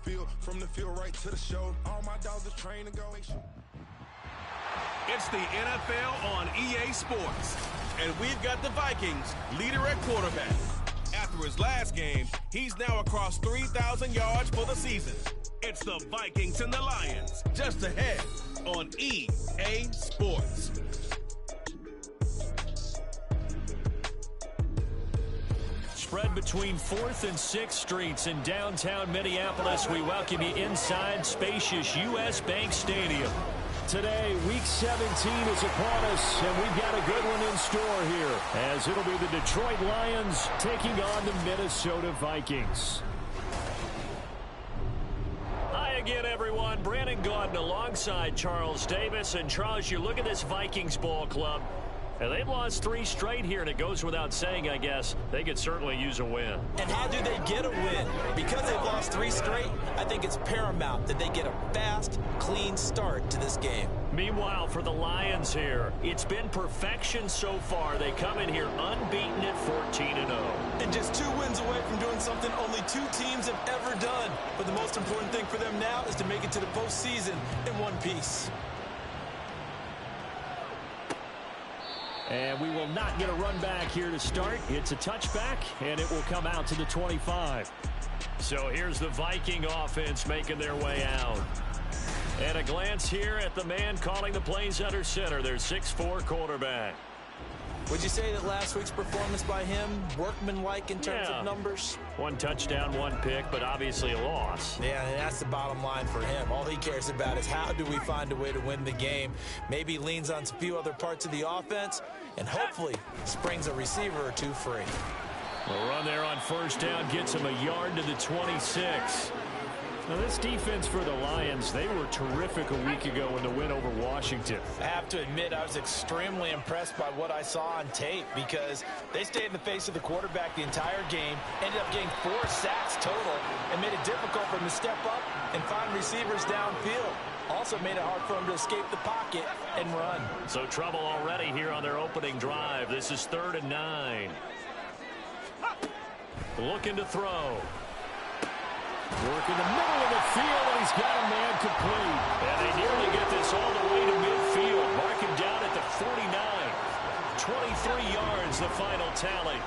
field, from the field right to the show. All my dogs are trained to go. It's the NFL on EA Sports, and we've got the Vikings leader at quarterback. After his last game, he's now across 3,000 yards for the season. It's the Vikings and the Lions, just ahead on EA Sports. Spread between 4th and 6th Streets in downtown Minneapolis. We welcome you inside spacious U.S. Bank Stadium. Today, Week 17 is upon us, and we've got a good one in store here, as it'll be the Detroit Lions taking on the Minnesota Vikings. Hi again, everyone. Brandon Gaudin alongside Charles Davis. And Charles, you look at this Vikings ball club, and they've lost 3 straight here, and it goes without saying, I guess, they could certainly use a win. And how do they get a win? Because they've lost 3 straight, I think it's paramount that they get a fast, clean start to this game. Meanwhile, for the Lions here, it's been perfection so far. They come in here unbeaten at 14-0. And just 2 wins away from doing something only 2 teams have ever done. But the most important thing for them now is to make it to the postseason in one piece. And we will not get a run back here to start. It's a touchback, and it will come out to the 25. So here's the Viking offense making their way out. And a glance here at the man calling the plays under center, their 6'4" quarterback. Would you say that last week's performance by him, workmanlike in terms of numbers? 1 touchdown, 1 pick, but obviously a loss. Yeah, and that's the bottom line for him. All he cares about is how do we find a way to win the game. Maybe leans on a few other parts of the offense, and hopefully springs a receiver or 2 free. A run there on first down gets him a yard to the 26. Now, this defense for the Lions, they were terrific a week ago in the win over Washington. I have to admit, I was extremely impressed by what I saw on tape because they stayed in the face of the quarterback the entire game, ended up getting 4 sacks total, and made it difficult for him to step up and find receivers downfield. Also made it hard for him to escape the pocket and run. So trouble already here on their opening drive. This is 3rd and 9. Looking to throw. Work in the middle of the field, and he's got a man complete. And they nearly get this all the way to midfield. Mark him down at the 49. 23 yards, the final tally.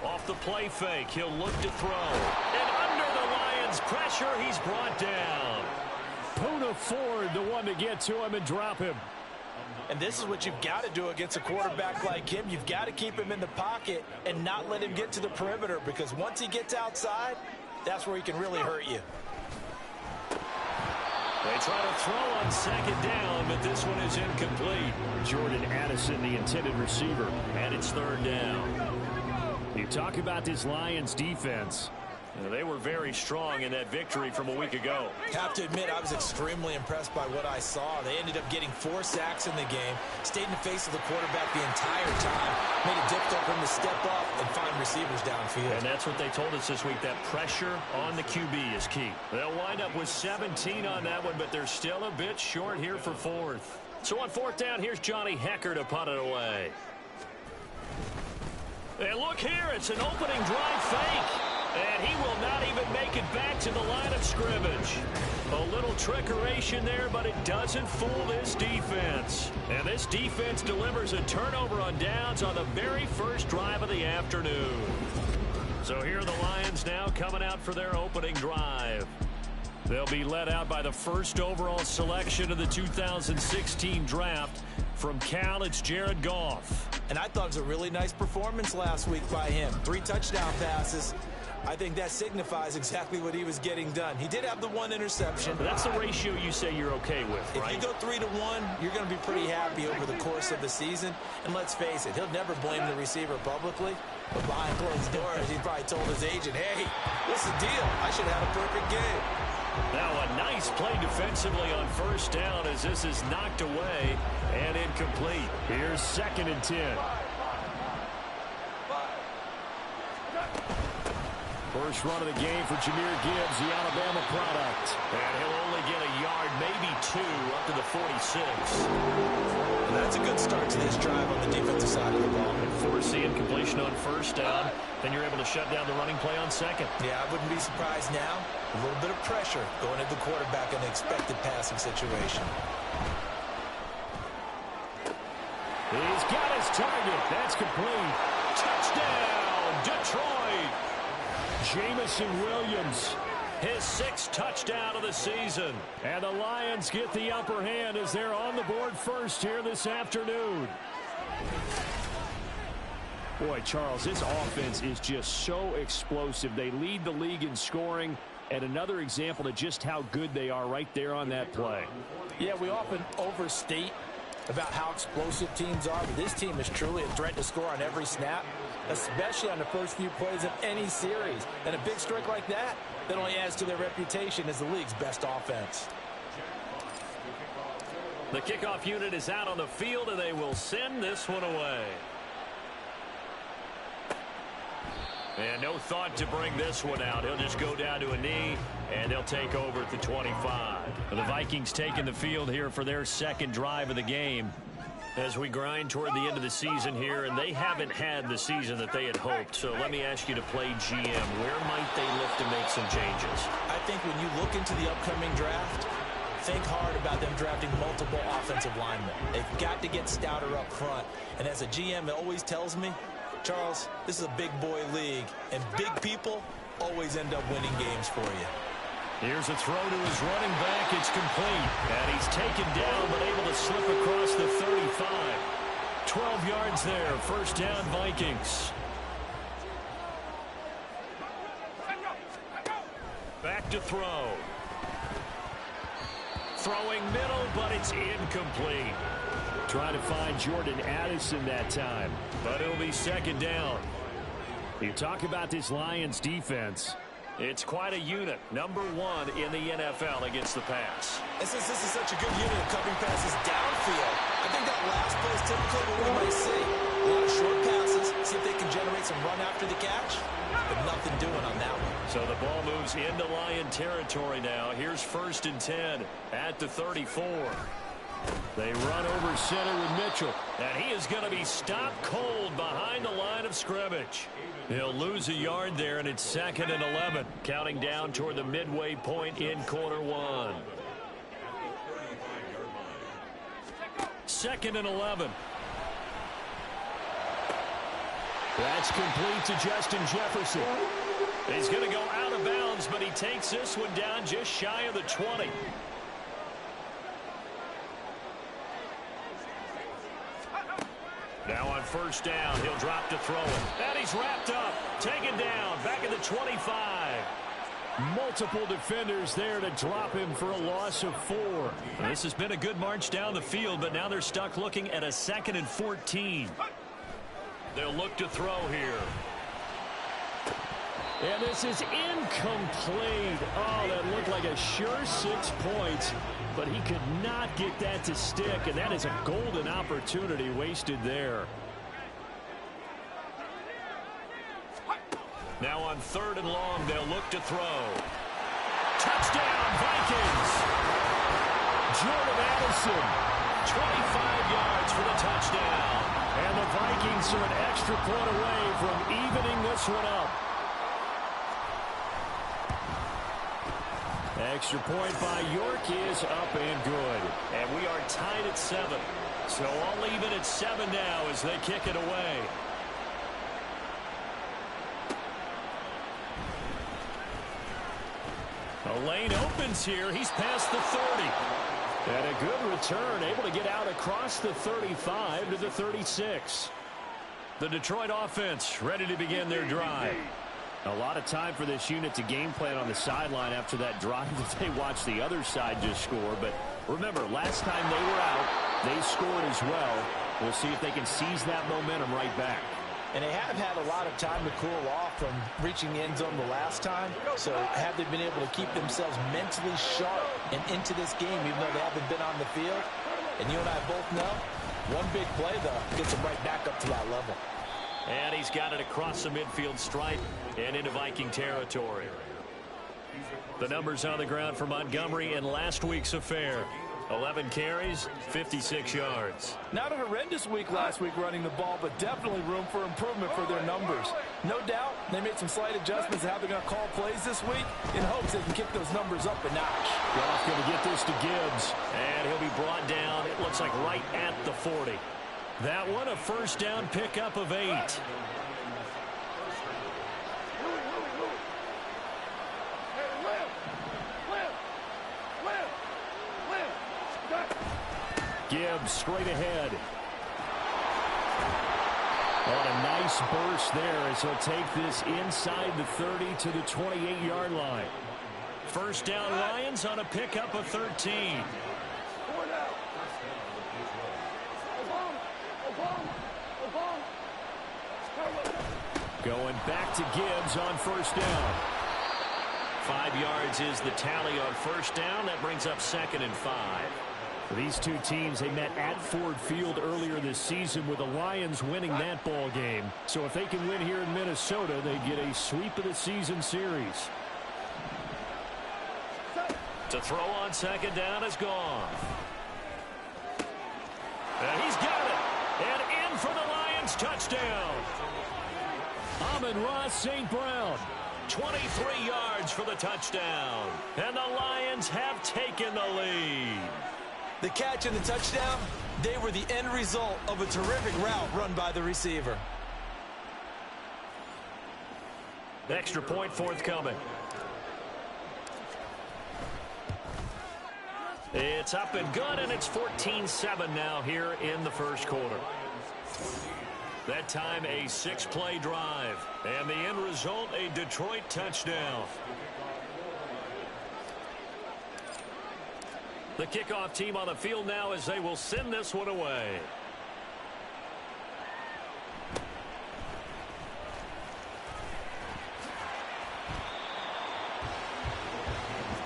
Off the play fake, he'll look to throw. And under the Lions' pressure, he's brought down. Poona Ford, the one to get to him and drop him. And this is what you've got to do against a quarterback like him. You've got to keep him in the pocket and not let him get to the perimeter, because once he gets outside, that's where he can really hurt you. They try to throw on 2nd down, but this one is incomplete. Jordan Addison, the intended receiver, and it's 3rd down. You talk about this Lions defense. They were very strong in that victory from a week ago. Have to admit, I was extremely impressed by what I saw. They ended up getting 4 sacks in the game, stayed in the face of the quarterback the entire time, made it difficult for him to step up and find receivers downfield. And that's what they told us this week, that pressure on the QB is key. They'll wind up with 17 on that one, but they're still a bit short here for 4th. So on 4th down, here's Johnny Hecker to punt it away. And look here, it's an opening drive fake. And he will not even make it back to the line of scrimmage. A little trickeration there, but it doesn't fool this defense. And this defense delivers a turnover on downs on the very first drive of the afternoon. So here are the Lions now coming out for their opening drive. They'll be led out by the first overall selection of the 2016 draft. From Cal, it's Jared Goff. And I thought it was a really nice performance last week by him. 3 touchdown passes. I think that signifies exactly what he was getting done. He did have the 1 interception. But that's the ratio you say you're okay with, right? If you go 3-to-1, you're going to be pretty happy over the course of the season. And let's face it, he'll never blame the receiver publicly. But behind closed doors, he probably told his agent, hey, what's the deal? I should have a perfect game. Now a nice play defensively on first down as this is knocked away and incomplete. Here's 2nd and 10. First run of the game for Jahmyr Gibbs, the Alabama product. And he'll only get a yard, maybe 2, up to the 46. And that's a good start to this drive on the defensive side of the ball. And force the incomplete separation on first down, then you're able to shut down the running play on second. Yeah, I wouldn't be surprised now. A little bit of pressure going at the quarterback in the expected passing situation. He's got his target. That's complete. Touchdown, Detroit. Jamison Williams, his 6th touchdown of the season. And the Lions get the upper hand as they're on the board first here this afternoon. Boy, Charles, this offense is just so explosive. They lead the league in scoring, and another example of just how good they are right there on that play. Yeah, we often overstate about how explosive teams are, but this team is truly a threat to score on every snap, especially on the first few plays of any series. And a big streak like that only adds to their reputation as the league's best offense. The kickoff unit is out on the field, and they will send this one away. And no thought to bring this one out. He'll just go down to a knee, and they'll take over at the 25. The Vikings taking the field here for their 2nd drive of the game as we grind toward the end of the season here, and they haven't had the season that they had hoped. So let me ask you to play GM. Where might they look to make some changes? I think when you look into the upcoming draft, think hard about them drafting multiple offensive linemen. They've got to get stouter up front. And as a GM, it always tells me, Charles, this is a big boy league, and big people always end up winning games for you. Here's a throw to his running back. It's complete. And he's taken down, but able to slip across the 35. 12 yards there. First down, Vikings. Back to throw. Throwing middle, but it's incomplete. Trying to find Jordan Addison that time, but it'll be 2nd down. You talk about this Lions defense. It's quite a unit. Number 1 in the NFL against the pass. This is such a good unit of covering passes downfield. I think that last play is typical of what we might see. A lot of short passes. See if they can generate some run after the catch. But nothing doing on that one. So the ball moves into Lion territory now. Here's 1st and 10 at the 34. They run over center with Mitchell. And he is going to be stopped cold behind the line of scrimmage. He'll lose a yard there, and it's 2nd and 11. Counting down toward the midway point in quarter 1. 2nd and 11. That's complete to Justin Jefferson. He's going to go out of bounds, but he takes this one down just shy of the 20. Now on first down, he'll drop to throw it. And he's wrapped up, taken down, back at the 25. Multiple defenders there to drop him for a loss of 4. This has been a good march down the field, but now they're stuck looking at a 2nd and 14. They'll look to throw here. And this is incomplete. Oh, that looked like a sure 6 points, but he could not get that to stick, and that is a golden opportunity wasted there. Now on 3rd and long, they'll look to throw. Touchdown, Vikings! Jordan Addison, 25 yards for the touchdown. And the Vikings are an extra point away from evening this one up. Extra point by York is up and good. And we are tied at 7. So all even at 7 now as they kick it away. A lane opens here. He's past the 30. And a good return, able to get out across the 35 to the 36. The Detroit offense ready to begin their drive. A lot of time for this unit to game plan on the sideline after that drive that they watched the other side just score. But remember, last time they were out, they scored as well. We'll see if they can seize that momentum right back. And they have had a lot of time to cool off from reaching the end zone the last time. So have they been able to keep themselves mentally sharp and into this game, even though they haven't been on the field? And you and I both know, one big play, though, gets them right back up to that level. And he's got it across the midfield stripe and into Viking territory. The numbers on the ground for Montgomery in last week's affair. 11 carries, 56 yards. Not a horrendous week last week running the ball, but definitely room for improvement for their numbers. No doubt they made some slight adjustments to how they're going to call plays this week in hopes they can kick those numbers up a notch. Goff going to get this to Gibbs, and he'll be brought down, it looks like right at the 40. That one, a first down pickup of 8. Gibbs straight ahead. On a nice burst there as he'll take this inside the 30 to the 28-yard line. First down Lions on a pickup of 13. Going back to Gibbs on first down. 5 yards is the tally on first down. That brings up 2nd and 5. These two teams, they met at Ford Field earlier this season with the Lions winning that ball game. So if they can win here in Minnesota, they get a sweep of the season series. To throw on second down is gone. And he's got it. And in for the Lions touchdown. Amon-Ra St. Brown. 23 yards for the touchdown. And the Lions have taken the lead. The catch and the touchdown, they were the end result of a terrific route run by the receiver. Extra point forthcoming. It's up and good, and it's 14-7 now here in the first quarter. That time a 6-play drive, and the end result a Detroit touchdown. The kickoff team on the field now as they will send this one away.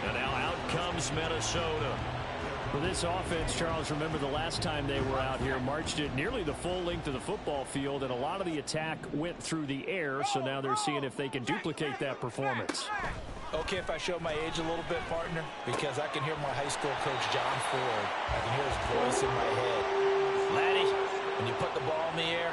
And now out comes Minnesota. For this offense, Charles, remember the last time they were out here, marched it nearly the full length of the football field, and a lot of the attack went through the air, so now they're seeing if they can duplicate that performance. Okay, if I show my age a little bit, partner, because I can hear my high school coach, John Ford. I can hear his voice in my head. Laddie, when you put the ball in the air,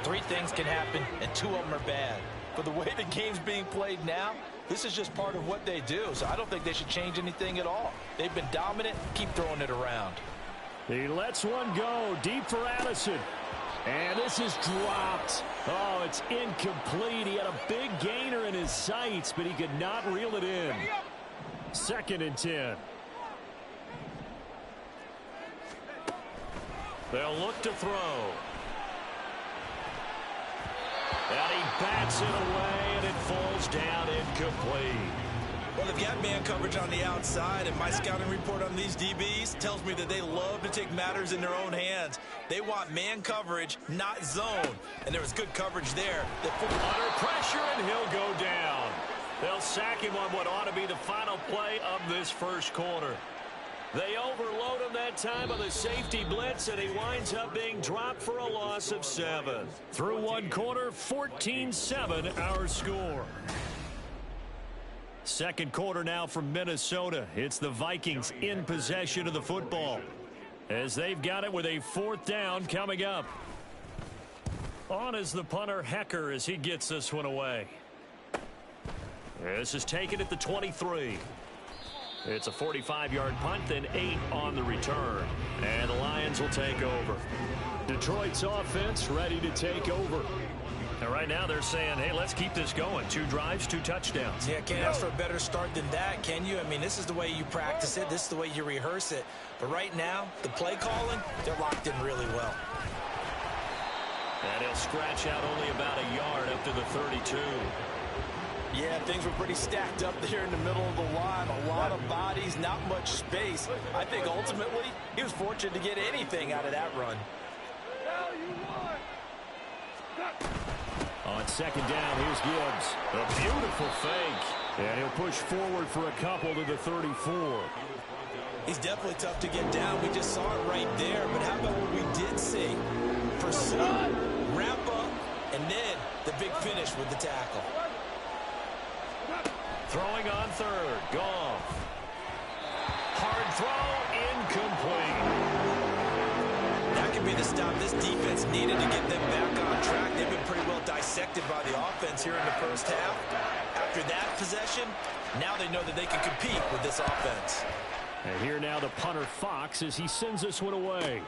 3 things can happen, and 2 of them are bad. For the way the game's being played now, this is just part of what they do, so I don't think they should change anything at all. They've been dominant. Keep throwing it around. He lets one go deep for Addison. And this is dropped. Oh, it's incomplete. He had a big gainer in his sights, but he could not reel it in. 2nd and 10. They'll look to throw. And he bats it away, and it falls down incomplete. Well, they've got man coverage on the outside, and my scouting report on these DBs tells me that they love to take matters in their own hands. They want man coverage, not zone. And there was good coverage there. Under pressure, and he'll go down. They'll sack him on what ought to be the final play of this first quarter. They overload him that time on the safety blitz, and he winds up being dropped for a loss of 7. Through one quarter, 14-7 our score. Second quarter now from Minnesota. It's the Vikings in possession of the football as they've got it with a 4th down coming up. On is the punter Hecker as he gets this one away. This is taken at the 23. It's a 45-yard punt, then 8 on the return. And the Lions will take over. Detroit's offense ready to take over. And right now they're saying, hey, let's keep this going. 2 drives, 2 touchdowns. Yeah, can't ask for a better start than that, can you? I mean, this is the way you practice it. This is the way you rehearse it. But right now, the play calling, they're locked in really well. And he'll scratch out only about a yard up to the 32. Yeah, things were pretty stacked up there in the middle of the line. A lot of bodies, not much space. I think ultimately he was fortunate to get anything out of that run. On second down, here's Gibbs. A beautiful fake. And he'll push forward for a couple to the 34. He's definitely tough to get down. We just saw it right there. But how about what we did see? Pursue, wrap up, and then the big finish with the tackle. Throwing on third. Goff. Hard throw. Incomplete. That could be the stop this defense needed to get them back on track. They've been pretty well dissected by the offense here in the first half. After that possession, now they know that they can compete with this offense. And here now the punter Fox as he sends this one away.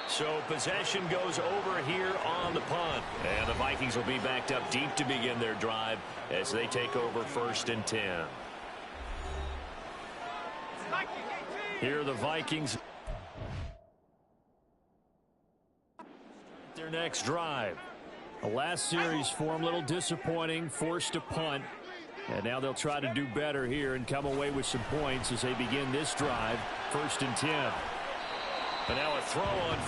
So possession goes over here on the punt. And the Vikings will be backed up deep to begin their drive as they take over 1st and 10. Here are the Vikings. Their next drive. The last series for them, a little disappointing, forced to punt. And now they'll try to do better here and come away with some points as they begin this drive, 1st and 10. And now a throw on.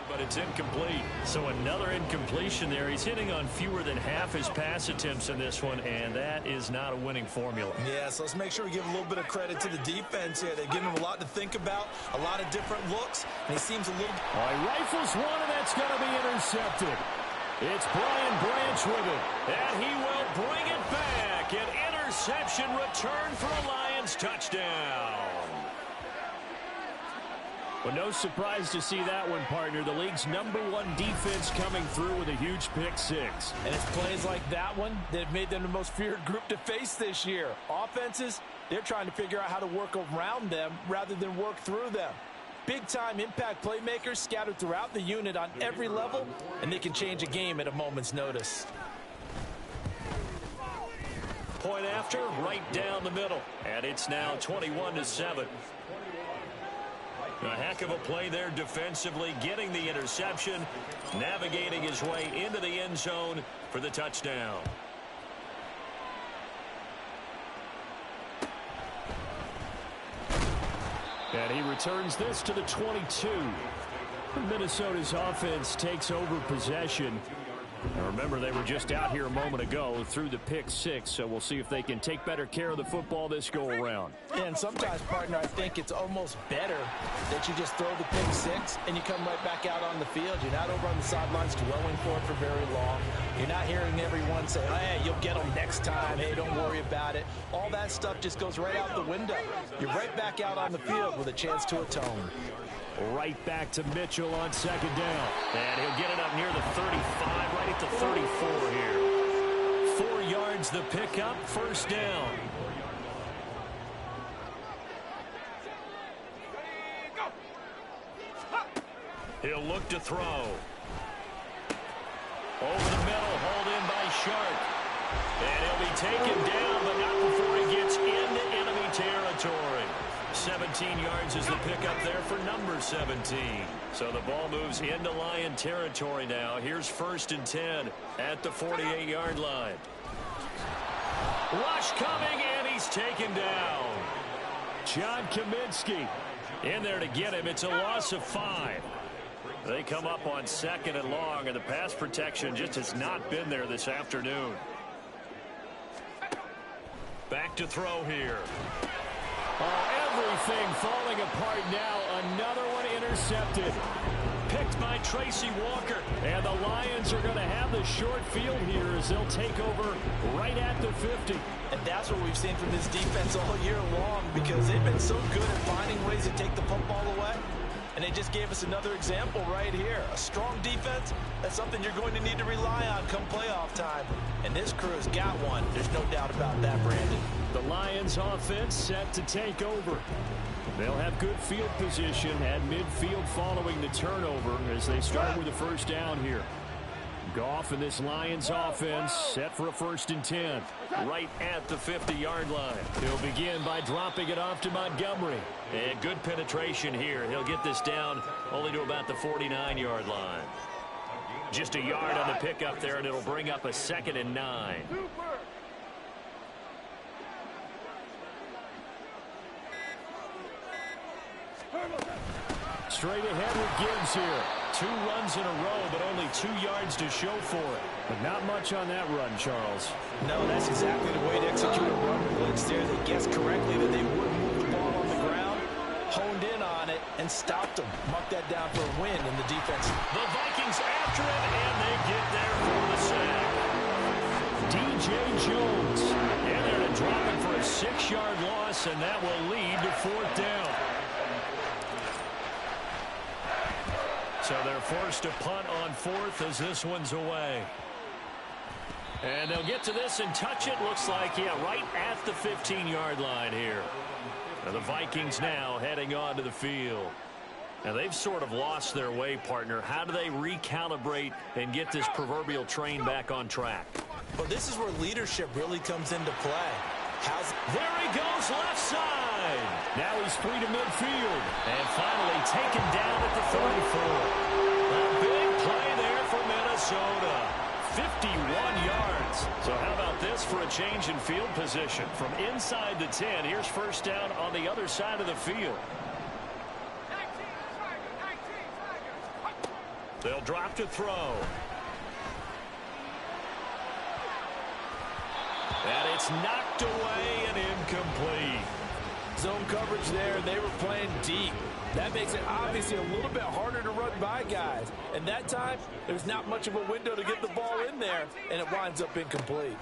But it's incomplete. So another incompletion there. He's hitting on fewer than half his pass attempts in this one, and that is not a winning formula. Yeah, so let's make sure we give a little bit of credit to the defense here. They've given him a lot to think about, a lot of different looks, and he seems a little... Oh, he rifles one, and that's going to be intercepted. It's Brian Branch with it, and he will bring it back. An interception return for a Lions touchdown. Well, no surprise to see that one, partner. The league's #1 defense coming through with a huge pick six. And it's plays like that one that have made them the most feared group to face this year. Offenses, they're trying to figure out how to work around them rather than work through them. Big-time impact playmakers scattered throughout the unit on every level, and they can change a game at a moment's notice. Point after, right down the middle. And it's now 21-7. A heck of a play there defensively, getting the interception, navigating his way into the end zone for the touchdown. And he returns this to the 22. Minnesota's offense takes over possession. Now remember, they were just out here a moment ago through the pick six, so we'll see if they can take better care of the football this go-around. Yeah, and sometimes, partner, I think it's almost better that you just throw the pick six and you come right back out on the field. You're not over on the sidelines dwelling for it for very long. You're not hearing everyone say, hey, you'll get them next time. Hey, don't worry about it. All that stuff just goes right out the window. You're right back out on the field with a chance to atone. Right back to Mitchell on 2nd down. And he'll get it up near the 35, right at the 34 here. 4 yards the pickup, 1st down. He'll look to throw. Over the middle, hauled in by Sharp. And he'll be taken down, but not before he gets into enemy territory. 17 yards is the pickup there for number 17. So the ball moves into Lion territory now. Here's 1st and 10 at the 48-yard line. Rush coming, and he's taken down. John Kaminsky in there to get him. It's a loss of 5. They come up on 2nd and long, and the pass protection just has not been there this afternoon. Back to throw here. Oh, everything falling apart now. Another one intercepted. Picked by Tracy Walker. And the Lions are going to have the short field here as they'll take over right at the 50. And that's what we've seen from this defense all year long, because they've been so good at finding ways to take the football away. And they just gave us another example right here. A strong defense, that's something you're going to need to rely on come playoff time. And this crew's got one. There's no doubt about that, Brandon. The Lions offense set to take over. They'll have good field position at midfield following the turnover as they start with a 1st down here. Goff and this Lions offense set for a 1st and 10. Right at the 50-yard line. He'll begin by dropping it off to Montgomery. And good penetration here. He'll get this down only to about the 49-yard line. Just a yard on the pickup there, and it'll bring up a 2nd and 9. Straight ahead with Gibbs here. 2 runs in a row, but only 2 yards to show for it. But not much on that run, Charles. No, that's exactly the way to execute a run blitz there. They guessed correctly that they would move the ball on the ground, honed in on it, and stopped them. Marked that down for a win in the defense. The Vikings after it, and they get there for the sack. DJ Jones. And they're to drop him for a 6-yard loss, and that will lead to 4th down. So they're forced to punt on 4th as this one's away. And they'll get to this and touch it. Looks like, yeah, right at the 15-yard line here. Now the Vikings now heading onto the field. Now they've sort of lost their way, partner. How do they recalibrate and get this proverbial train back on track? Well, this is where leadership really comes into play. There he goes, left side. Now he's free to midfield. And finally taken down at the 34. A big play there for Minnesota. 51 yards. So how about this for a change in field position? From inside the 10, here's first down on the other side of the field. They'll drop to throw. And it's knocked away and incomplete. Zone coverage there. They were playing deep. That makes it obviously a little bit harder to run by guys. And that time, there's not much of a window to get the ball in there, and it winds up incomplete.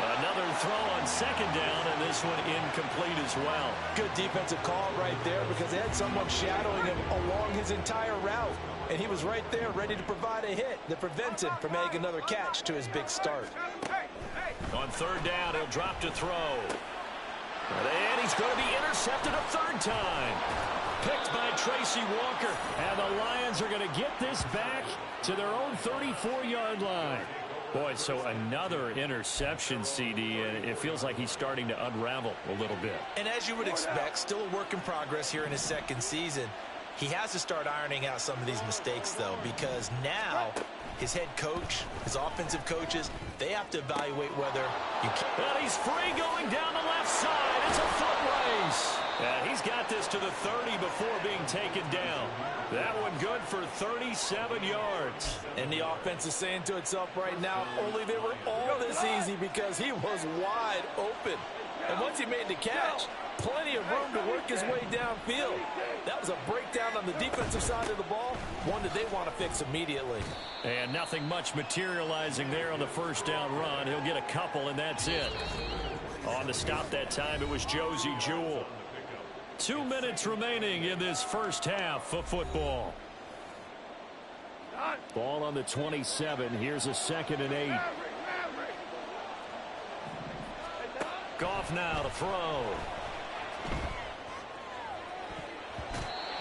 Another throw on 2nd down, and this one incomplete as well. Good defensive call right there because they had someone shadowing him along his entire route. And he was right there ready to provide a hit that prevents him from making another catch to his big start. On 3rd down, he'll drop to throw. And he's going to be intercepted a 3rd time. Picked by Tracy Walker. And the Lions are going to get this back to their own 34-yard line. Boy, so another interception, CD, and it feels like he's starting to unravel a little bit. And as you would expect, still a work in progress here in his 2nd season. He has to start ironing out some of these mistakes, though, because now his head coach, his offensive coaches, they have to evaluate whether you can. And he's free going down the left side. It's a foot race. And he's got this to the 30 before being taken down. That one good for 37 yards. And the offense is saying to itself right now, only they were all this easy because he was wide open. And once he made the catch, plenty of room to work his way downfield. That was a breakdown on the defensive side of the ball, one that they want to fix immediately. And nothing much materializing there on the 1st down run. He'll get a couple, and that's it. On to stop that time, it was Josie Jewell. 2 minutes remaining in this first half of football. Ball on the 27. Here's a 2nd and 8. Goff now to throw.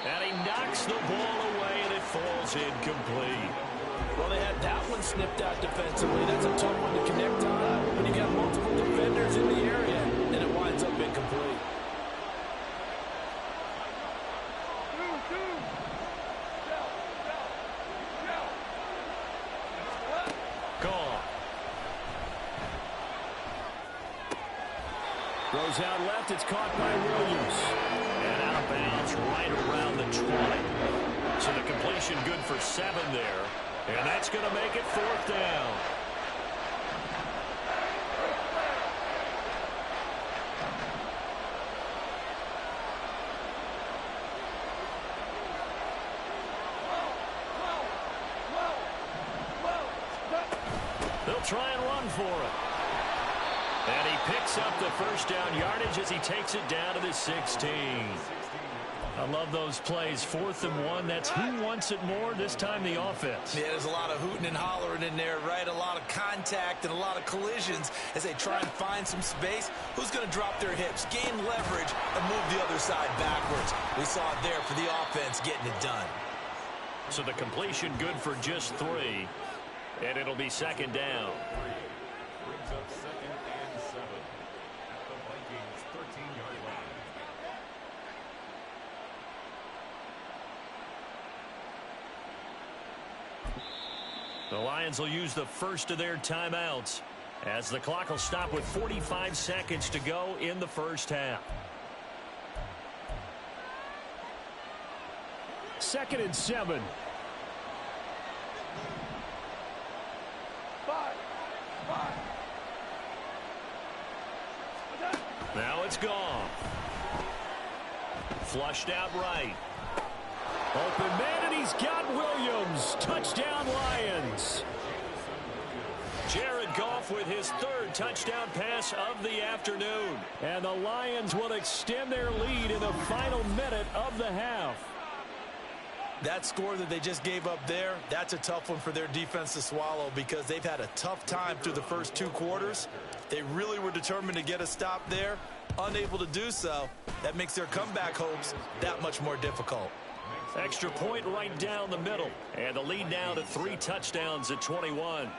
And he knocks the ball away, and it falls incomplete. Well, they had that one snipped out defensively. That's a tough one to connect on when you got multiple defenders in the area, and it winds up incomplete. Goes out left. It's caught by Williams. And out of bounds right around the 20. So the completion good for 7 there. And that's going to make it 4th down. They'll try and run for it. And he picks up the 1st down yardage as he takes it down to the 16. I love those plays. 4th and 1. That's who wants it more, this time the offense. Yeah, there's a lot of hooting and hollering in there, right? A lot of contact and a lot of collisions as they try and find some space. Who's going to drop their hips, gain leverage, and move the other side backwards? We saw it there for the offense getting it done. So the completion good for just 3. And it'll be 2nd down. Brings up 2nd and 7 at the Vikings 13-yard line. The Lions will use the first of their timeouts as the clock will stop with 45 seconds to go in the first half. 2nd and 7. Now it's gone. Flushed out right. Open man, and he's got Williams. Touchdown, Lions. Jared Goff with his 3rd touchdown pass of the afternoon. And the Lions will extend their lead in the final minute of the half. That score that they just gave up there, that's a tough one for their defense to swallow because they've had a tough time through the first 2 quarters. They really were determined to get a stop there. Unable to do so, that makes their comeback hopes that much more difficult. Extra point right down the middle. And the lead now to 3 touchdowns at 21.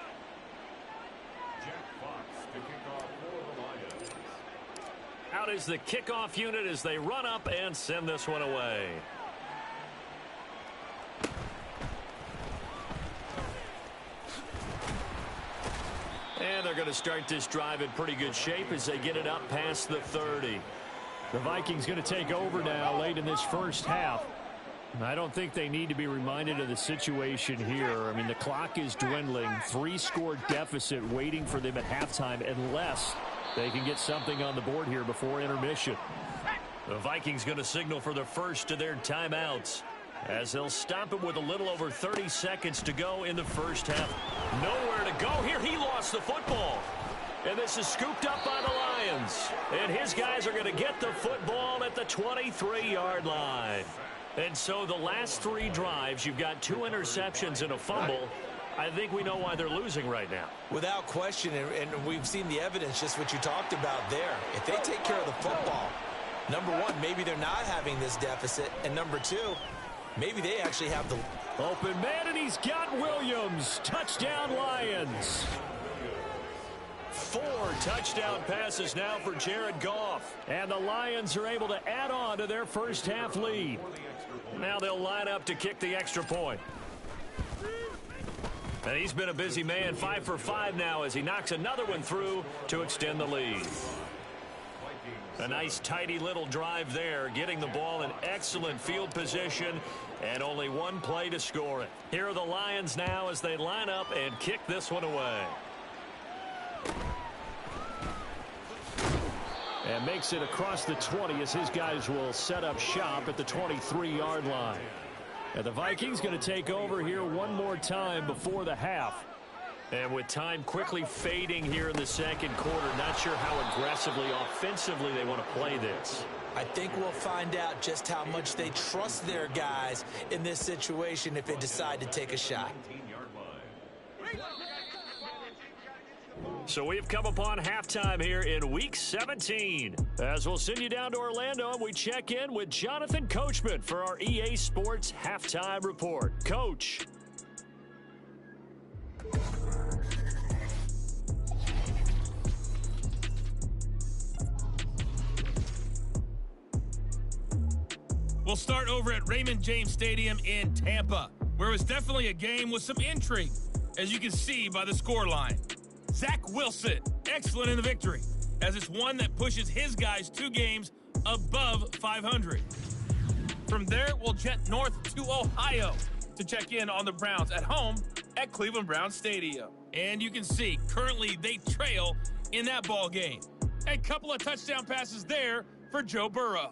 Out is the kickoff unit as they run up and send this one away. And they're going to start this drive in pretty good shape as they get it up past the 30. The Vikings going to take over now late in this first half. I don't think they need to be reminded of the situation here. I mean, the clock is dwindling. 3-score deficit waiting for them at halftime unless they can get something on the board here before intermission. The Vikings going to signal for the first of their timeouts as they'll stop it with a little over 30 seconds to go in the first half. Nowhere to go here. He lost the football. And this is scooped up by the Lions. And his guys are going to get the football at the 23-yard line. And so the last 3 drives, you've got 2 interceptions and a fumble. I think we know why they're losing right now. Without question, and we've seen the evidence, just what you talked about there. If they take care of the football, number 1, maybe they're not having this deficit. And number 2, maybe they actually have the open man, and he's got Williams. Touchdown, Lions. 4 touchdown passes now for Jared Goff. And the Lions are able to add on to their first half lead. Now they'll line up to kick the extra point. And he's been a busy man, 5 for 5 now as he knocks another one through to extend the lead. A nice tidy little drive there, getting the ball in excellent field position and only 1 play to score it. Here are the Lions now as they line up and kick this one away. And makes it across the 20 as his guys will set up shop at the 23-yard line. And the Vikings going to take over here one more time before the half. And with time quickly fading here in the second quarter, not sure how aggressively, offensively they want to play this. I think we'll find out just how much they trust their guys in this situation if they decide to take a shot. So we've come upon halftime here in Week 17. As we'll send you down to Orlando, and we check in with Jonathan Coachman for our EA Sports Halftime Report. Coach. We'll start over at Raymond James Stadium in Tampa, where it was definitely a game with some intrigue, as you can see by the scoreline. Zach Wilson, excellent in the victory, as it's one that pushes his guys 2 games above 500. From there, we'll jet north to Ohio to check in on the Browns at home at Cleveland Browns Stadium. And you can see, currently they trail in that ball game. A couple of touchdown passes there for Joe Burrow.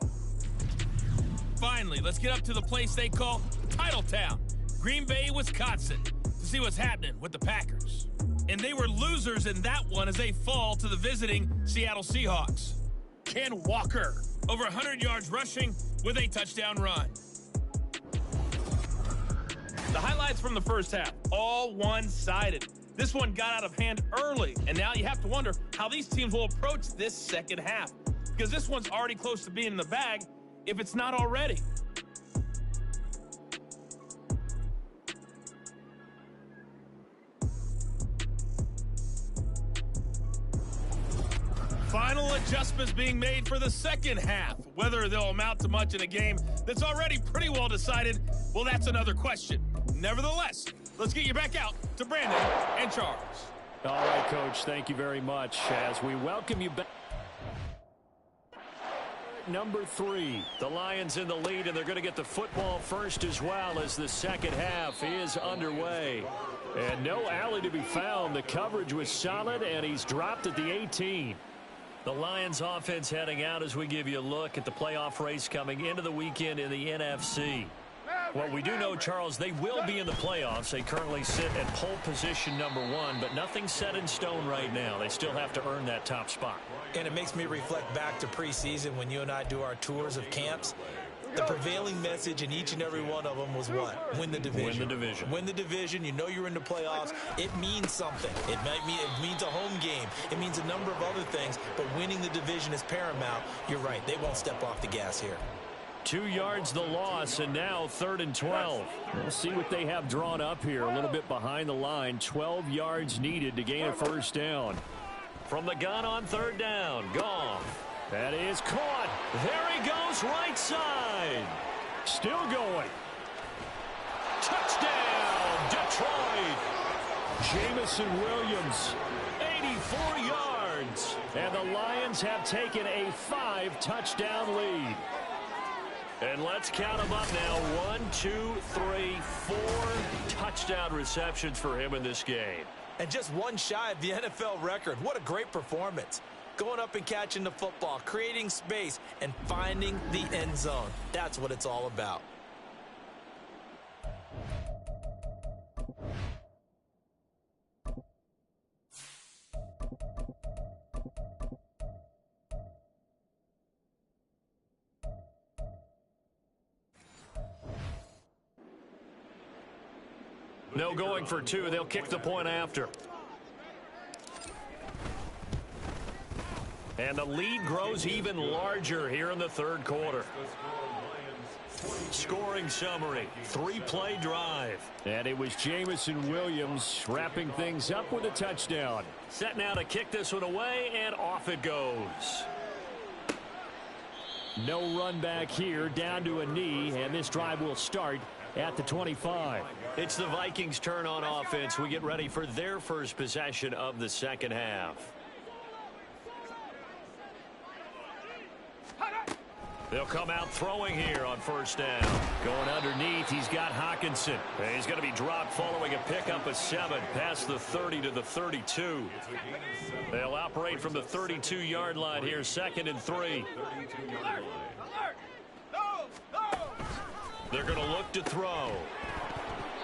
Finally, let's get up to the place they call Titletown, Green Bay, Wisconsin, to see what's happening with the Packers. And they were losers in that one as they fall to the visiting Seattle Seahawks. Ken Walker, over 100 yards rushing with a touchdown run. The highlights from the first half, all one-sided. This one got out of hand early, and now you have to wonder how these teams will approach this second half, because this one's already close to being in the bag, if it's not already. Final adjustments being made for the second half. Whether they'll amount to much in a game that's already pretty well decided, well, that's another question. Nevertheless, let's get you back out to Brandon and Charles. All right, Coach, thank you very much as we welcome you back. number 3. The Lions in the lead, and they're going to get the football first as well as the second half is underway. And no alley to be found. The coverage was solid, and he's dropped at the 18. The Lions offense heading out as we give you a look at the playoff race coming into the weekend in the NFC. Well, we do know, Charles, they will be in the playoffs. They currently sit at pole position number 1, but nothing's set in stone right now. They still have to earn that top spot. And it makes me reflect back to preseason when you and I do our tours of camps. The prevailing message in each and every one of them was what? Win the division. Win the division. Win the division. You know you're in the playoffs. It means something. It means a home game. It means a number of other things, but winning the division is paramount. You're right. They won't step off the gas here. 2 yards the loss, and now 3rd and 12. We'll see what they have drawn up here. A little bit behind the line. 12 yards needed to gain a first down. From the gun on 3rd down. Goff. That is caught. There he goes, right side. Still going. Touchdown, Detroit. Jamison Williams, 84 yards. And the Lions have taken a 5-touchdown lead. And let's count them up now. 1, 2, 3, 4 touchdown receptions for him in this game. And just one shy of the NFL record. What a great performance. Going up and catching the football, creating space, and finding the end zone. That's what it's all about. No going for 2. They'll kick the point after. And the lead grows even larger here in the 3rd quarter. Scoring summary, 3-play drive. And it was Jamison Williams wrapping things up with a touchdown. Set now to kick this one away, and off it goes. No run back here, down to a knee, and this drive will start at the 25. It's the Vikings' turn on offense. We get ready for their first possession of the second half. They'll come out throwing here on 1st down. Going underneath, he's got Hawkinson. And he's going to be dropped following a pickup of 7 past the 30 to the 32. They'll operate from the 32-yard line here, 2nd and 3. They're going to look to throw.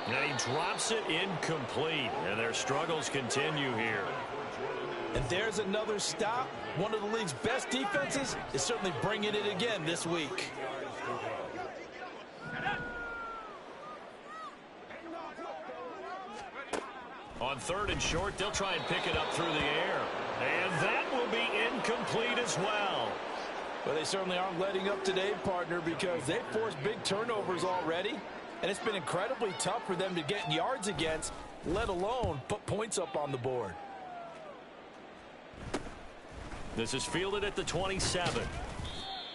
And he drops it incomplete. And their struggles continue here. And there's another stop. One of the league's best defenses is certainly bringing it again this week. On 3rd and short, they'll try and pick it up through the air. And that will be incomplete as well. Well, they certainly aren't letting up today, partner, because they've forced big turnovers already. And it's been incredibly tough for them to get yards against, let alone put points up on the board. This is fielded at the 27.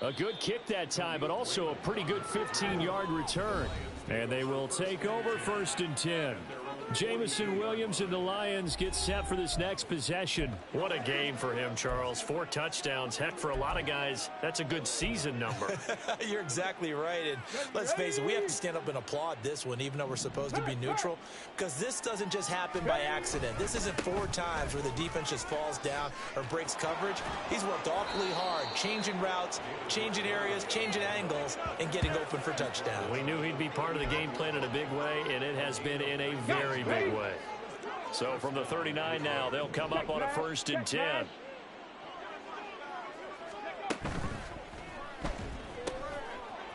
A good kick that time, but also a pretty good 15-yard return. And they will take over 1st and 10. Jamison Williams and the Lions get set for this next possession. What a game for him, Charles. 4 touchdowns. Heck, for a lot of guys, that's a good season number. You're exactly right. And let's face it, we have to stand up and applaud this one, even though we're supposed to be neutral, because this doesn't just happen by accident. This isn't 4 times where the defense just falls down or breaks coverage. He's worked awfully hard, changing routes, changing areas, changing angles, and getting open for touchdowns. We knew he'd be part of the game plan in a big way, and it has been in a very big way. So from the 39 now, they'll come up on a 1st and 10.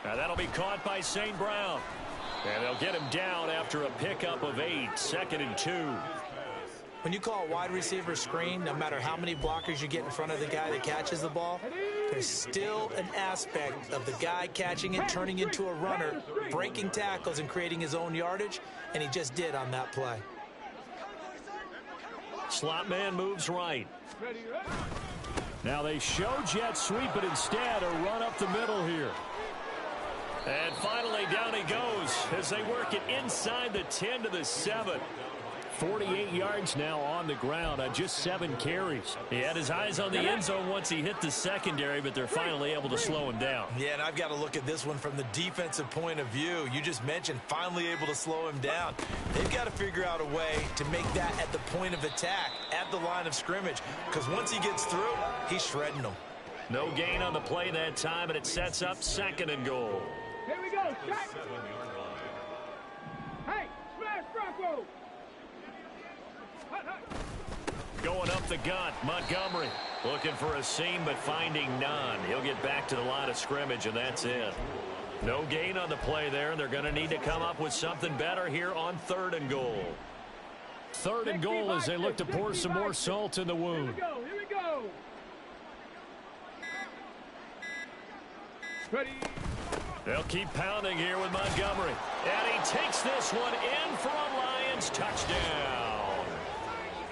Now that'll be caught by St. Brown. And they'll get him down after a pickup of 8, 2nd and 2. When you call a wide receiver screen, no matter how many blockers you get in front of the guy that catches the ball, there's still an aspect of the guy catching it, turning into a runner, breaking tackles and creating his own yardage, and he just did on that play. Slot man moves right. Now they show jet sweep, but instead a run up the middle here. And finally down he goes as they work it inside the 10 to the 7. 48 yards now on the ground on just 7 carries. He had his eyes on the end zone once he hit the secondary, but they're finally able to slow him down. Yeah, and I've got to look at this one from the defensive point of view. You just mentioned finally able to slow him down. They've got to figure out a way to make that at the point of attack, at the line of scrimmage, because once he gets through, he's shredding them. No gain on the play that time, and it sets up 2nd and goal. Here we go, check. Hey, smash Bronco. Going up the gut, Montgomery looking for a seam but finding none. He'll get back to the line of scrimmage, and that's it. No gain on the play there, and they're going to need to come up with something better here on 3rd and goal. 3rd and goal as they look to pour some more salt in the wound. Here we go. Ready. They'll keep pounding here with Montgomery. And he takes this one in for a Lions touchdown.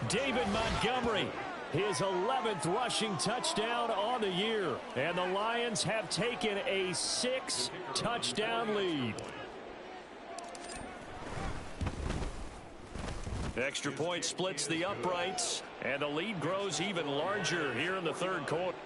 David Montgomery, his 11th rushing touchdown on the year. And the Lions have taken a 6-touchdown lead. Extra point splits the uprights, and the lead grows even larger here in the 3rd quarter.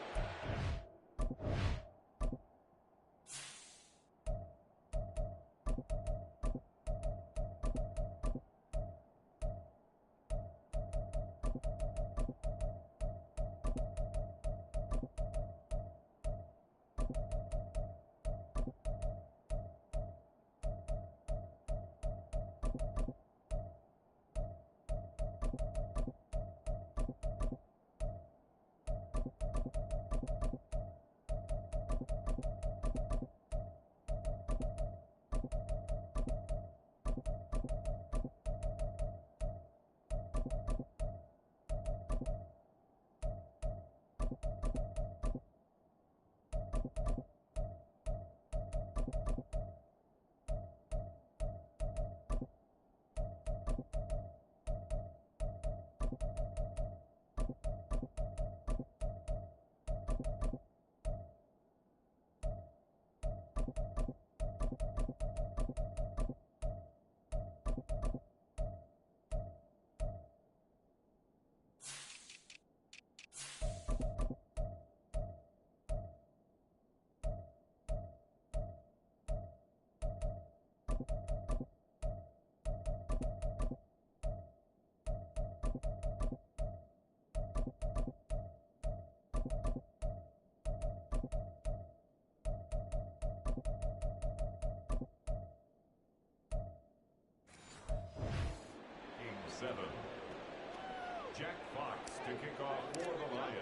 Jack Fox to kick off for the Lions.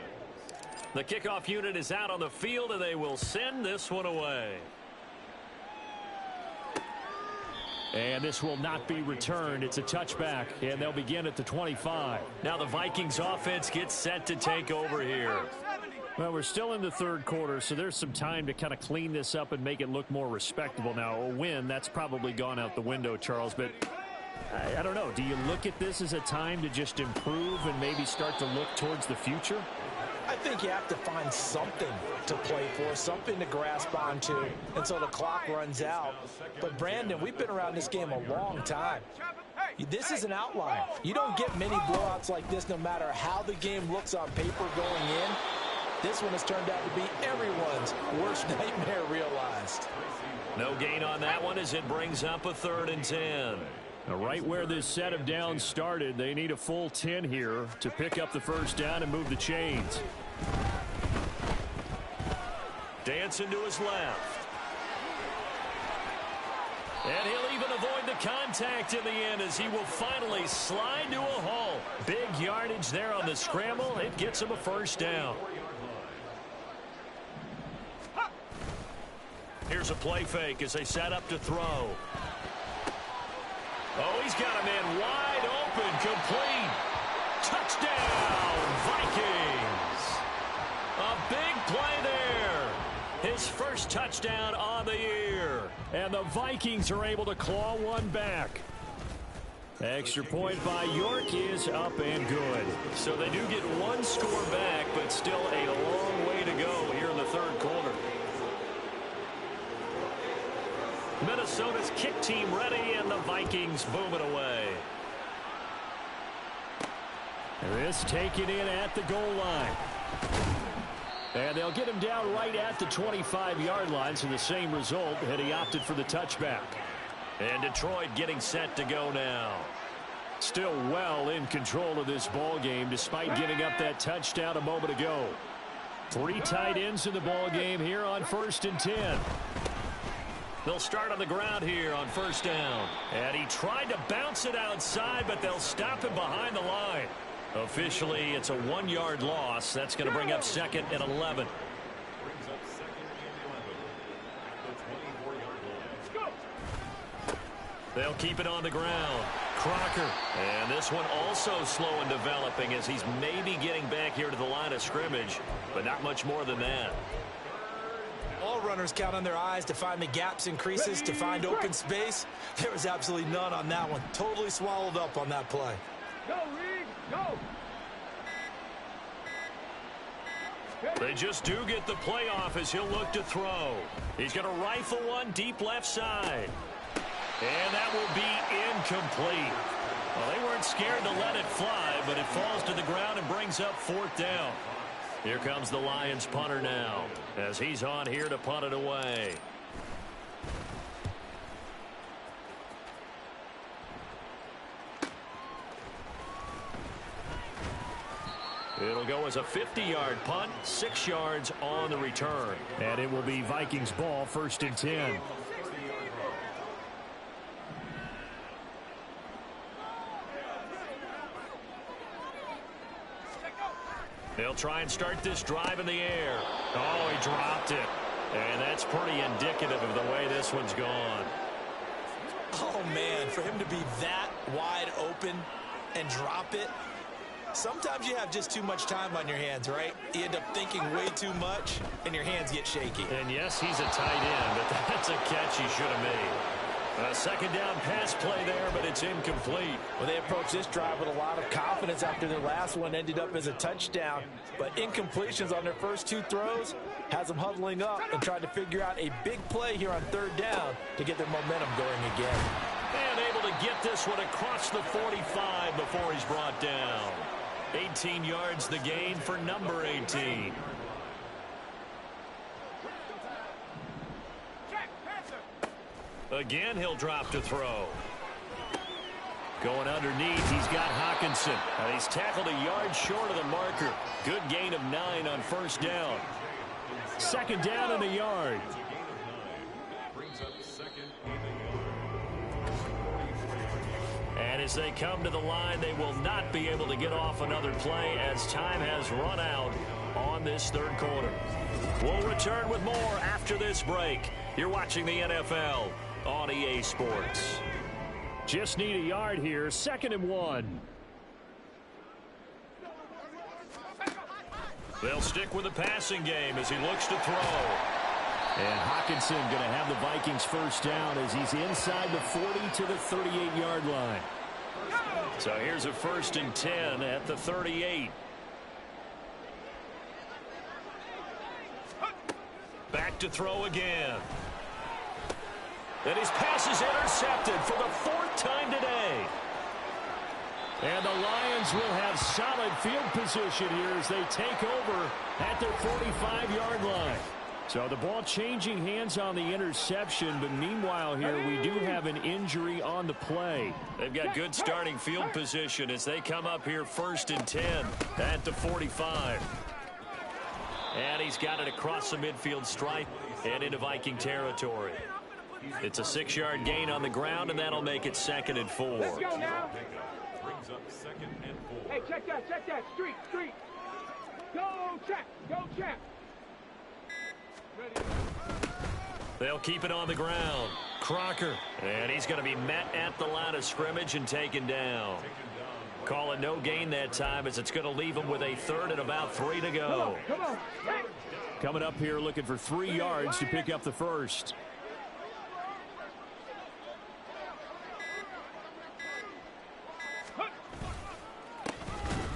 The kickoff unit is out on the field, and they will send this one away. And this will not be returned. It's a touchback, and they'll begin at the 25. Now the Vikings offense gets set to take over here. Well, we're still in the 3rd quarter, so there's some time to kind of clean this up and make it look more respectable. Now, a win, that's probably gone out the window, Charles, but I don't know. Do you look at this as a time to just improve and maybe start to look towards the future? I think you have to find something to play for, something to grasp onto until the clock runs out. But, Brandon, we've been around this game a long time. This is an outlier. You don't get many blowouts like this no matter how the game looks on paper going in. This one has turned out to be everyone's worst nightmare realized. No gain on that one as it brings up a 3rd and 10. Now, right where this set of downs started, they need a full 10 here to pick up the first down and move the chains. Dancing to his left. And he'll even avoid the contact in the end as he will finally slide to a halt. Big yardage there on the scramble. It gets him a first down. Here's a play fake as they set up to throw. Oh, he's got a man wide open, complete. Touchdown, Vikings. A big play there. His first touchdown on the year. And the Vikings are able to claw one back. Extra point by York is up and good. So they do get one score back, but still a long way to go here in the 3rd quarter. Minnesota's kick team ready, and the Vikings boom it away. This taken in at the goal line. And they'll get him down right at the 25-yard line, so the same result had he opted for the touchback. And Detroit getting set to go now. Still well in control of this ball game despite giving up that touchdown a moment ago. 3 tight ends in the ball game here on 1st and 10. They'll start on the ground here on 1st down. And he tried to bounce it outside, but they'll stop him behind the line. Officially, it's a 1-yard loss. That's going to bring up 2nd and 11. Brings up 2nd and 11 at the 24-yard line. They'll keep it on the ground. Crocker. And this one also slow in developing as he's maybe getting back here to the line of scrimmage, but not much more than that. All runners count on their eyes to find the gaps and creases, to find open space. There was absolutely none on that one. Totally swallowed up on that play. Go, Reed, go. They just do get the play off as he'll look to throw. He's going to rifle one deep left side. And that will be incomplete. Well, they weren't scared to let it fly, but it falls to the ground and brings up 4th down. Here comes the Lions punter now as he's on here to punt it away. It'll go as a 50-yard punt, 6 yards on the return. And it will be Vikings ball, 1st and 10. They'll try and start this drive in the air. Oh, he dropped it. And that's pretty indicative of the way this one's gone. Oh, man, for him to be that wide open and drop it. Sometimes you have just too much time on your hands, right? You end up thinking way too much, and your hands get shaky. And yes, he's a tight end, but that's a catch he should have made. A 2nd down pass play there, but it's incomplete. Well, they approached this drive with a lot of confidence after their last one ended up as a touchdown. But incompletions on their first 2 throws has them huddling up and trying to figure out a big play here on 3rd down to get their momentum going again. And able to get this one across the 45 before he's brought down. 18 yards the gain for number 18. Again, he'll drop to throw. Going underneath, he's got Hawkinson. And he's tackled a yard short of the marker. Good gain of 9 on 1st down. 2nd down and a yard. Brings up 2nd and And as they come to the line, they will not be able to get off another play as time has run out on this 3rd quarter. We'll return with more after this break. You're watching the NFL on EA Sports. Just need a yard here, 2nd and 1. They'll stick with the passing game as he looks to throw. And Hawkinson going to have the Vikings 1st down as he's inside the 40 to the 38-yard line. So here's a 1st and 10 at the 38. Back to throw again. And his pass is intercepted for the 4th time today. And the Lions will have solid field position here as they take over at their 45-yard line. So the ball changing hands on the interception, but meanwhile here we do have an injury on the play. They've got good starting field position as they come up here 1st and 10 at the 45. And he's got it across the midfield stripe and into Viking territory. It's a 6-yard gain on the ground, and that'll make it 2nd and 4. Let's go now. brings up 2nd and 4. Hey, check that. Street. Go, check. Ready. They'll keep it on the ground. Crocker. And he's going to be met at the line of scrimmage and taken down. Call it no gain that time as it's going to leave him with a 3rd and about 3 to go. Come on. Hey. Coming up here looking for 3 yards to pick up the 1st.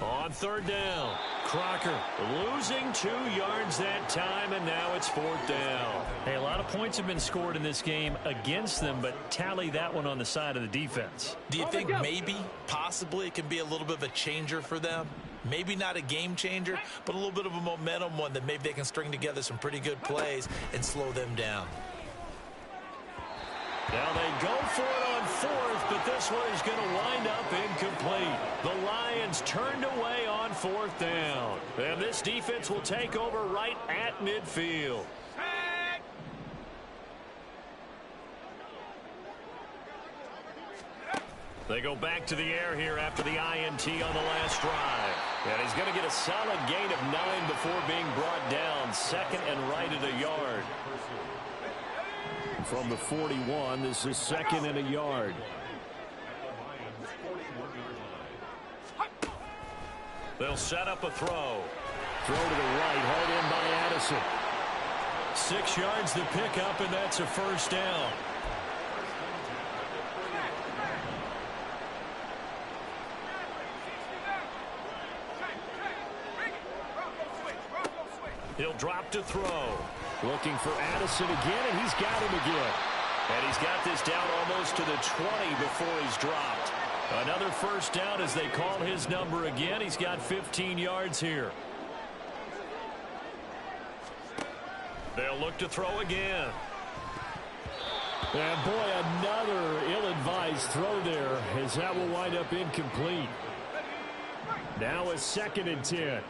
On 3rd down, Crocker losing 2 yards that time, and now it's 4th down. Hey, a lot of points have been scored in this game against them, but tally that one on the side of the defense. Do you think maybe, possibly, it can be a little bit of a changer for them? Maybe not a game changer, but a little bit of a momentum one that maybe they can string together some pretty good plays and slow them down. Now they go for it on 4th, but this one is going to wind up incomplete. The Lions turned away on 4th down. And this defense will take over right at midfield. They go back to the air here after the INT on the last drive. And he's going to get a solid gain of 9 before being brought down. 2nd and right at a yard. From the 41, this is 2nd and a yard. They'll set up a throw. Throw to the right, hauled in by Addison. 6 yards to pick up, and that's a 1st down. He'll drop to throw. Looking for Addison again, and he's got him again. And he's got this down almost to the 20 before he's dropped. Another 1st down as they call his number again. He's got 15 yards here. They'll look to throw again. And boy, another ill-advised throw there, as that will wind up incomplete. Now a 2nd and 10.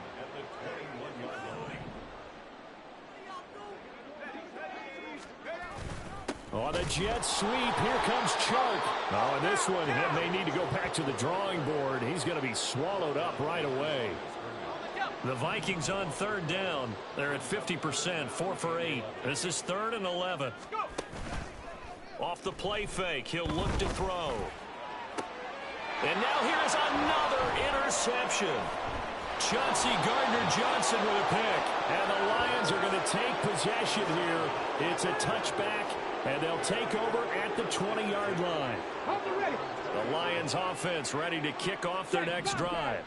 On the jet sweep, here comes Chark. Oh, and this one, he may need to go back to the drawing board. He's going to be swallowed up right away. The Vikings on 3rd down. They're at 50%, 4 for 8. This is 3rd and 11. Off the play fake, he'll look to throw. And now here's another interception. Chauncey Gardner-Johnson with a pick. And the Lions are going to take possession here. It's a touchback. And they'll take over at the 20-yard line. The Lions offense ready to kick off their next drive.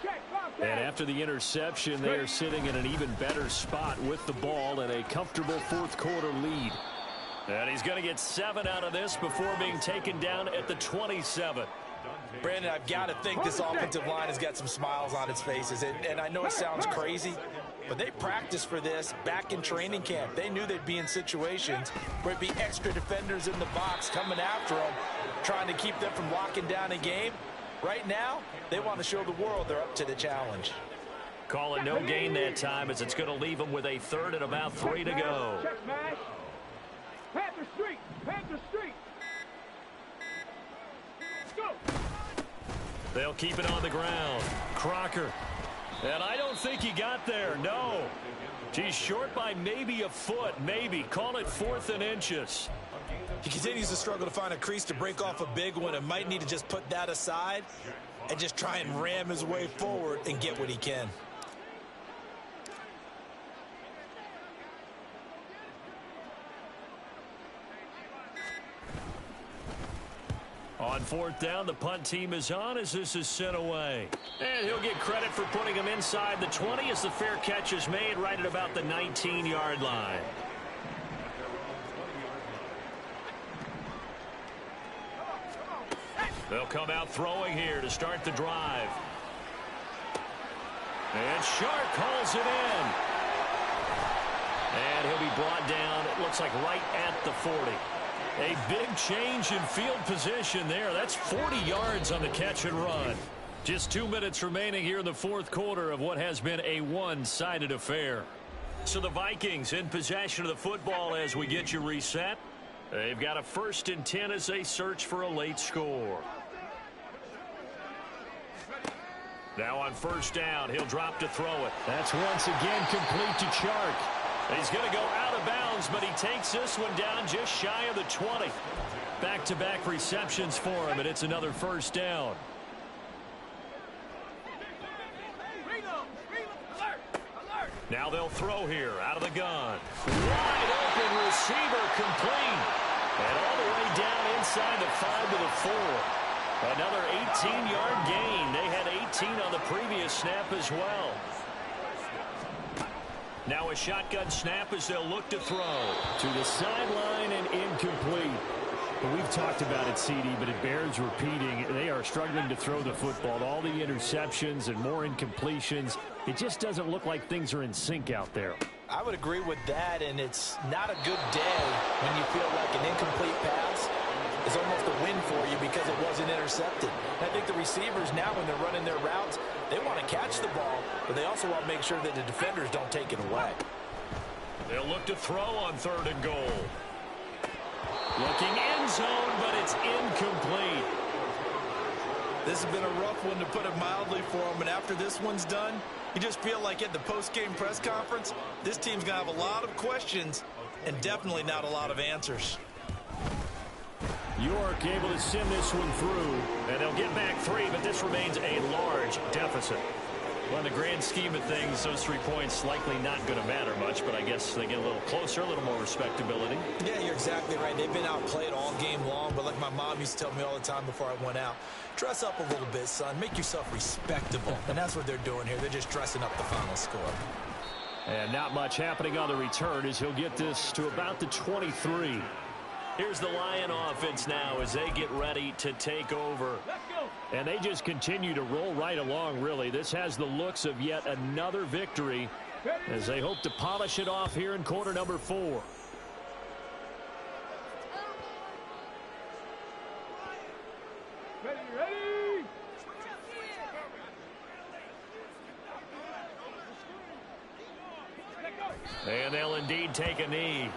And after the interception, they are sitting in an even better spot with the ball and a comfortable 4th quarter lead. And he's going to get 7 out of this before being taken down at the 27. Brandon, I've got to think this offensive line has got some smiles on its faces. And I know it sounds crazy, but they practiced for this back in training camp. They knew they'd be in situations where it'd be extra defenders in the box coming after them, trying to keep them from locking down a game. Right now, they want to show the world they're up to the challenge. Call it no gain that time, as it's going to leave them with a 3rd and about 3 to go. Check smash. Panther Street. Panther Street. Go. They'll keep it on the ground. Crocker. And I don't think he got there. No. He's short by maybe a foot. Maybe. Call it 4th and inches. He continues to struggle to find a crease to break off a big one and might need to just put that aside and just try and ram his way forward and get what he can. On 4th down, the punt team is on as this is sent away. And he'll get credit for putting him inside the 20 as the fair catch is made right at about the 19-yard line. They'll come out throwing here to start the drive. And Shark calls it in. And he'll be brought down, it looks like right at the 40. A big change in field position there. That's 40 yards on the catch and run. Just 2 minutes remaining here in the 4th quarter of what has been a one-sided affair. So the Vikings in possession of the football as we get you reset. They've got a 1st and 10 as they search for a late score. Now on 1st down, he'll drop to throw it. That's once again complete to Chark. He's going to go out of bounds, but he takes this one down just shy of the 20. Back-to-back receptions for him, and it's another 1st down. Now they'll throw here out of the gun. Wide open receiver complete. And all the way down inside the 5 to the 4. Another 18-yard gain. They had 18 on the previous snap as well. Now a shotgun snap as they'll look to throw. To the sideline and incomplete. But we've talked about it, CD, but it bears repeating. They are struggling to throw the football. All the interceptions and more incompletions. It just doesn't look like things are in sync out there. I would agree with that, and it's not a good day when you feel like an incomplete pass is almost a win for you because it wasn't intercepted. And I think the receivers now, when they're running their routes, they want to catch the ball, but they also want to make sure that the defenders don't take it away. They'll look to throw on 3rd and goal. Looking end zone, but it's incomplete. This has been a rough one, to put it mildly, for them. And after this one's done, you just feel like at the post-game press conference, this team's going to have a lot of questions and definitely not a lot of answers. York able to send this one through, and they'll get back 3, but this remains a large deficit. Well, in the grand scheme of things, those 3 points likely not going to matter much, but I guess they get a little closer, a little more respectability. Yeah, you're exactly right. They've been outplayed all game long, but like my mom used to tell me all the time before I went out, dress up a little bit, son. Make yourself respectable. And that's what they're doing here. They're just dressing up the final score. And not much happening on the return as he'll get this to about the 23. Here's the Lion offense now as they get ready to take over. And they just continue to roll right along, really. This has the looks of yet another victory as they hope to polish it off here in quarter number 4. Ready? And they'll indeed take a knee.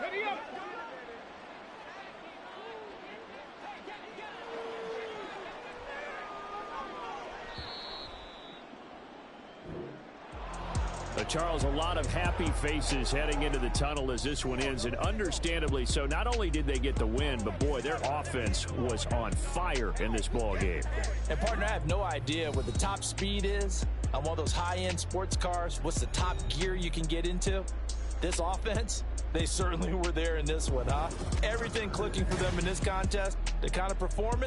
Ready up. Charles, a lot of happy faces heading into the tunnel as this one ends, and understandably so. Not only did they get the win, but boy, their offense was on fire in this ball game. And partner, I have no idea what the top speed is on one of those high-end sports cars. What's the top gear you can get into? This offense, they certainly were there in this one, huh? Everything clicking for them in this contest, the kind of performance